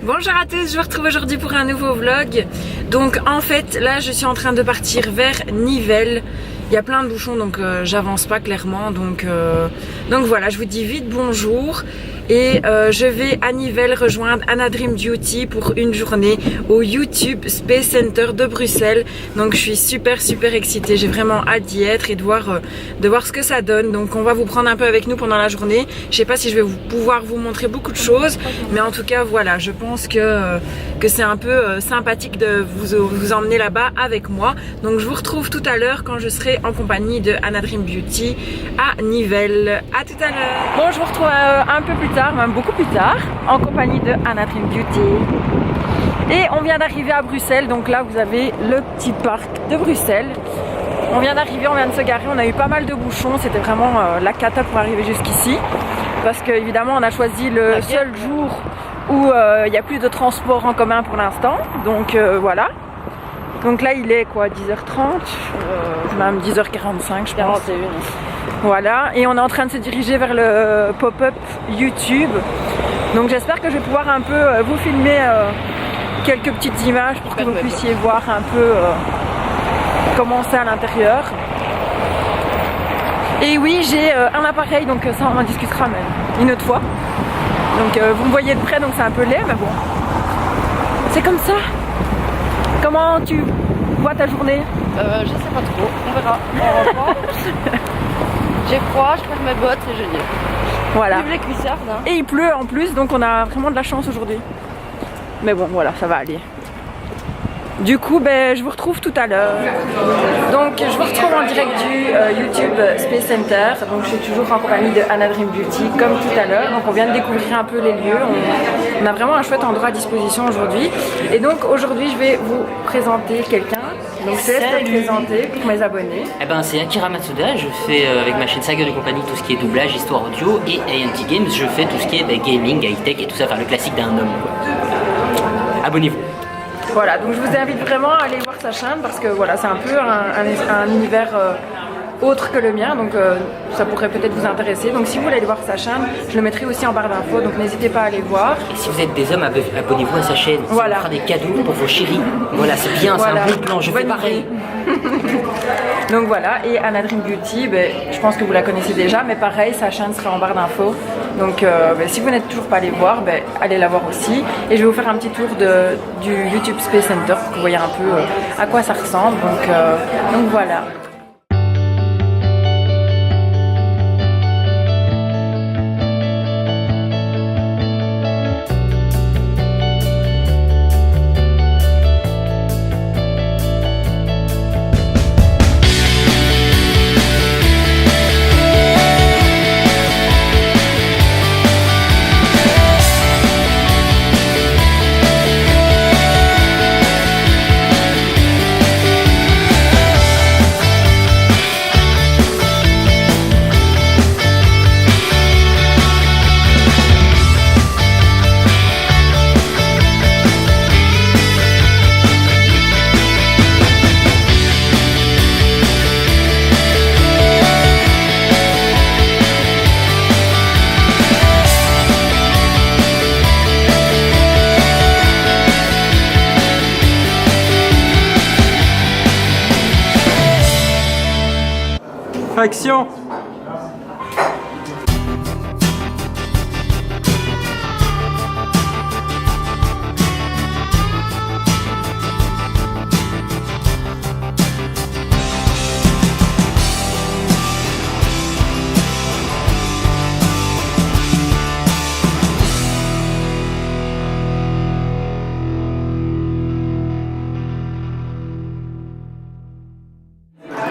Bonjour à tous, je vous retrouve aujourd'hui pour un nouveau vlog. Donc en fait là je suis en train de partir vers Nivelles. Il y a plein de bouchons donc j'avance pas clairement donc voilà, je vous dis vite bonjour. Et je vais à Nivelles rejoindre Anna Dream Beauty pour une journée au YouTube Space Center de Bruxelles. Donc je suis super excitée, j'ai vraiment hâte d'y être et de voir ce que ça donne. Donc on va vous prendre un peu avec nous pendant la journée. Je sais pas si je vais pouvoir vous montrer beaucoup de choses, mais en tout cas voilà, je pense que c'est un peu sympathique de vous emmener là-bas avec moi. Donc je vous retrouve tout à l'heure quand je serai en compagnie de Anna Dream Beauty à Nivelles. À tout à l'heure. Bon, je vous retrouve un peu plus tard, même beaucoup plus tard, en compagnie de Anna Dream Beauty. Et on vient d'arriver à Bruxelles, donc là vous avez le petit parc de Bruxelles. On vient d'arriver, on vient de se garer, on a eu pas mal de bouchons, c'était vraiment la cata pour arriver jusqu'ici. Parce que évidemment on a choisi le seul jour où il n'y a plus de transport en commun pour l'instant, donc voilà. Donc là il est quoi, 10h30, même 10h45 je pense. 41. Voilà, et on est en train de se diriger vers le pop-up YouTube. Donc j'espère que je vais pouvoir un peu vous filmer quelques petites images pour que vous puissiez voir un peu comment c'est à l'intérieur. Et oui, j'ai un appareil, donc ça on en discutera même une autre fois. Donc vous me voyez de près, donc c'est un peu laid, mais bon. C'est comme ça. Comment tu vois ta journée? Je sais pas trop, on verra. J'ai froid, je prends mes bottes, c'est génial. Voilà. Vive les cuissardes, hein. Et il pleut en plus, donc on a vraiment de la chance aujourd'hui. Mais bon, voilà, ça va aller. Du coup, ben, je vous retrouve tout à l'heure. Donc, je vous retrouve en direct du YouTube Space Center. Donc, je suis toujours en compagnie de Anna Dream Beauty, comme tout à l'heure. Donc, on vient de découvrir un peu les lieux. On a vraiment un chouette endroit à disposition aujourd'hui. Et donc, aujourd'hui, je vais vous présenter quelqu'un. Donc, je laisse te présenter pour mes abonnés. Eh ben, c'est Akira Matsuda. Je fais avec ma chaîne Sager et compagnie tout ce qui est doublage, histoire audio. Et ANT Games, je fais tout ce qui est gaming, high-tech et tout ça, enfin le classique d'un homme. Abonnez-vous. Voilà, donc je vous invite vraiment à aller voir sa chaîne parce que voilà, c'est un peu un univers autre que le mien, donc ça pourrait peut-être vous intéresser. Donc si vous voulez aller voir sa chaîne, je le mettrai aussi en barre d'infos, donc n'hésitez pas à aller voir. Et si vous êtes des hommes, abonnez-vous à sa chaîne. Voilà. Ça vous fera des cadeaux pour vos chéris. Voilà, c'est bien, voilà. C'est un bon plan, je fais pareil. Donc voilà, et Anna Dream Beauty, ben, je pense que vous la connaissez déjà, mais pareil, sa chaîne sera en barre d'infos. Donc ben, si vous n'êtes toujours pas allé voir, ben, allez la voir aussi. Et je vais vous faire un petit tour du YouTube Space Center pour que vous voyez un peu à quoi ça ressemble. Donc voilà. Action!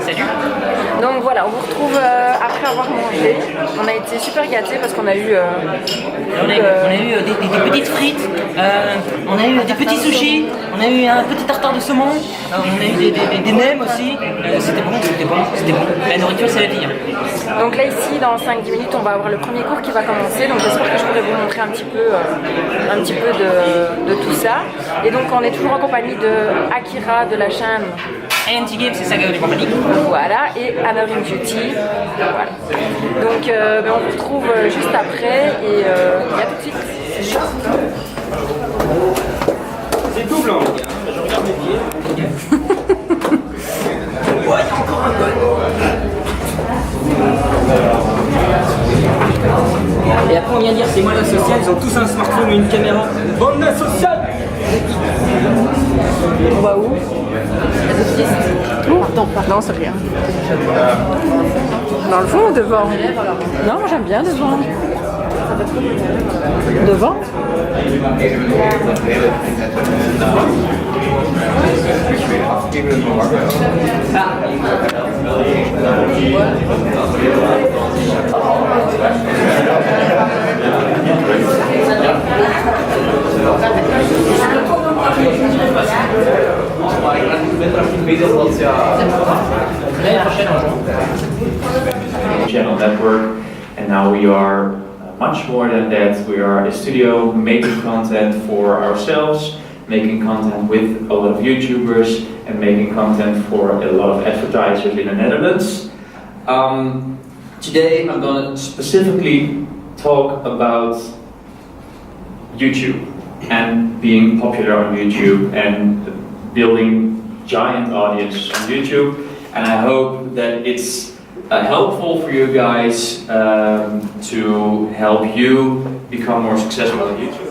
Salut! Donc voilà, on vous retrouve après avoir mangé. On a été super gâtés parce qu'on a eu... on a eu des petites frites, on a eu des petits sushis, on a eu un petit tartare de saumon, on a eu des nems aussi. C'était bon. La nourriture, c'est la vie. Donc là ici, dans 5-10 minutes, on va avoir le premier cours qui va commencer. Donc j'espère que je pourrai vous montrer un petit peu de tout ça. Et donc on est toujours en compagnie de Akira de la chaîne ANT Games, c'est Saga et compagnie. Voilà, et Anna Dream Beauty. Voilà. Donc on vous retrouve juste après et à tout de suite. C'est tout blanc, les gars. Je regarde mes pieds. Ouais, il y a encore un code. Et après, on vient dire c'est moi l'asocial. Ils ont tous un smartphone ou une caméra. Bande d'asocial. On va où? Non, c'est rien. Dans le fond ou devant? Non, j'aime bien devant. Devant? Channel network, and now we are much more than that. We are a studio making content for ourselves, making content with a lot of YouTubers, and making content for a lot of advertisers in the Netherlands. Today I'm going to specifically talk about YouTube and being popular on YouTube and building giant audience on YouTube, and I hope that it's helpful for you guys to help you become more successful on YouTube.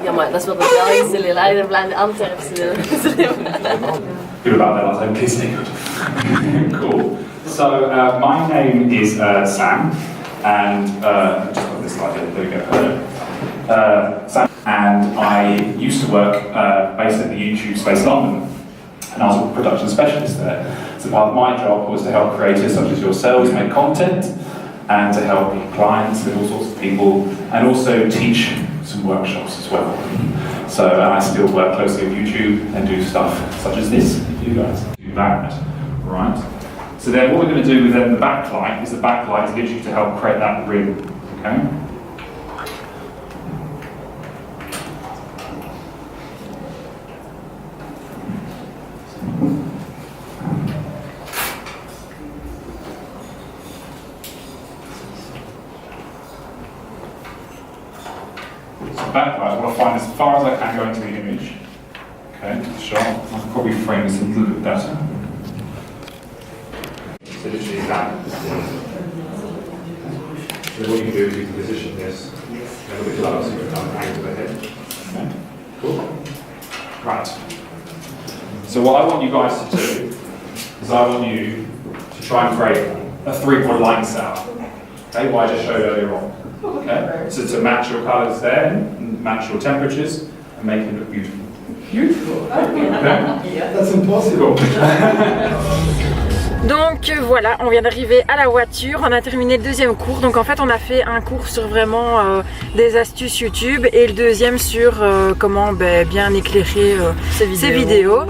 Ja, maar dat is wat de Belgische leider blijft Antwerpse. Good about that, I was kissing. Cool. So my name is Sam, and just got this slide here, there we go. Sam, and I used to work based at the YouTube Space London, and I was a production specialist there. So part of my job was to help creators such as yourselves make content, and to help clients and all sorts of people, and also teach some workshops as well. So I still work closely with YouTube and do stuff such as this, you guys. Do that, right? So then what we're going to do with then the backlight is literally to help create that ring, okay? So backlight, I want to find as far as I can go into the image. Okay, sure. I can probably frame this a little bit better. So literally that. So what you can do is you can position this a little bit lower so you can kind of angle the head. Okay. Cool. Right. So what I want you guys to do is I want you to try and create a 3-point line cell. Okay, what I just showed earlier on. Okay. So to match your colours there, and match your temperatures, and make it look beautiful. Beautiful. Okay. That's impossible. Donc voilà, on vient d'arriver à la voiture, on a terminé le deuxième cours. Donc en fait on a fait un cours sur vraiment des astuces YouTube et le deuxième sur comment bien éclairer ses vidéos.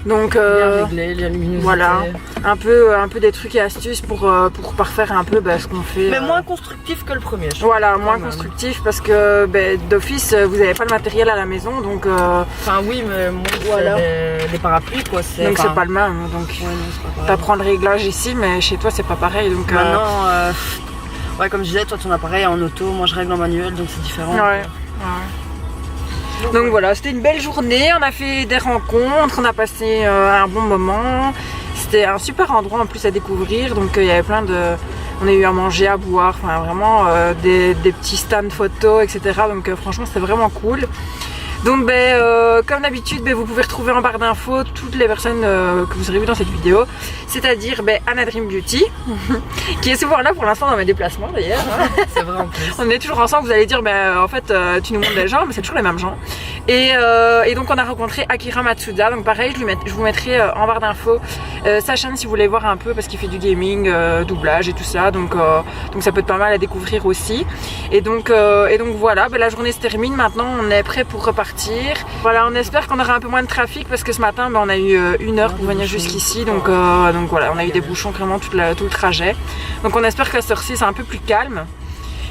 Donc régler la luminosité. Voilà, un peu des trucs et astuces pour parfaire un peu ce qu'on fait. Mais moins constructif que le premier. Voilà, moins constructif parce que d'office vous n'avez pas le matériel à la maison, donc. Enfin oui, mais moi voilà. Les parapluies quoi. Donc c'est pas le même. Donc t'apprends le réglage ici, mais chez toi c'est pas pareil. Donc maintenant, ouais, comme je disais, toi ton appareil est en auto, moi je règle en manuel, donc c'est différent. Ouais. Donc voilà, c'était une belle journée, on a fait des rencontres, on a passé un bon moment. C'était un super endroit en plus à découvrir, donc il y avait plein de... On a eu à manger, à boire, enfin vraiment des petits stands photos, etc. Donc franchement c'était vraiment cool. Donc comme d'habitude, vous pouvez retrouver en barre d'infos toutes les personnes que vous aurez vues dans cette vidéo, c'est-à-dire Anna Dream Beauty, qui est souvent là pour l'instant dans mes déplacements d'ailleurs. C'est vrai en plus. On est toujours ensemble, vous allez dire en fait tu nous montres des gens, mais c'est toujours les mêmes gens. Et donc on a rencontré Akira Matsuda, donc pareil je vous mettrai en barre d'infos sa chaîne si vous voulez voir un peu parce qu'il fait du gaming, doublage et tout ça, donc ça peut être pas mal à découvrir aussi. Et donc voilà, la journée se termine, maintenant on est prêt pour repartir. Voilà, on espère qu'on aura un peu moins de trafic parce que ce matin on a eu 1 heure pour venir jusqu'ici, donc voilà, on a eu des bouchons vraiment tout le trajet. Donc on espère que la sortie c'est un peu plus calme.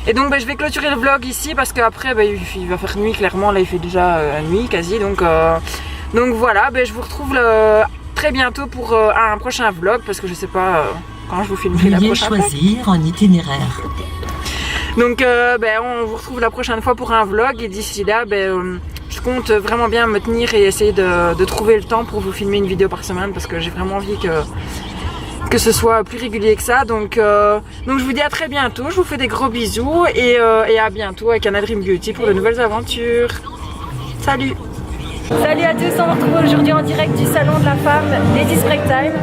Et donc je vais clôturer le vlog ici parce qu'après il va faire nuit clairement, là il fait déjà nuit quasi, donc Donc voilà, ben, je vous retrouve très bientôt pour un prochain vlog parce que je sais pas quand je vous filmerai la prochaine fois. Choisir un itinéraire. Donc ben, on vous retrouve la prochaine fois pour un vlog et d'ici là ben, je compte vraiment bien me tenir et essayer de trouver le temps pour vous filmer une vidéo par semaine parce que j'ai vraiment envie que ce soit plus régulier que ça. Donc je vous dis à très bientôt, je vous fais des gros bisous et à bientôt avec Anna Dream Beauty pour de nouvelles aventures. Salut! Salut à tous, on se retrouve aujourd'hui en direct du salon de la femme Ladies Break Time.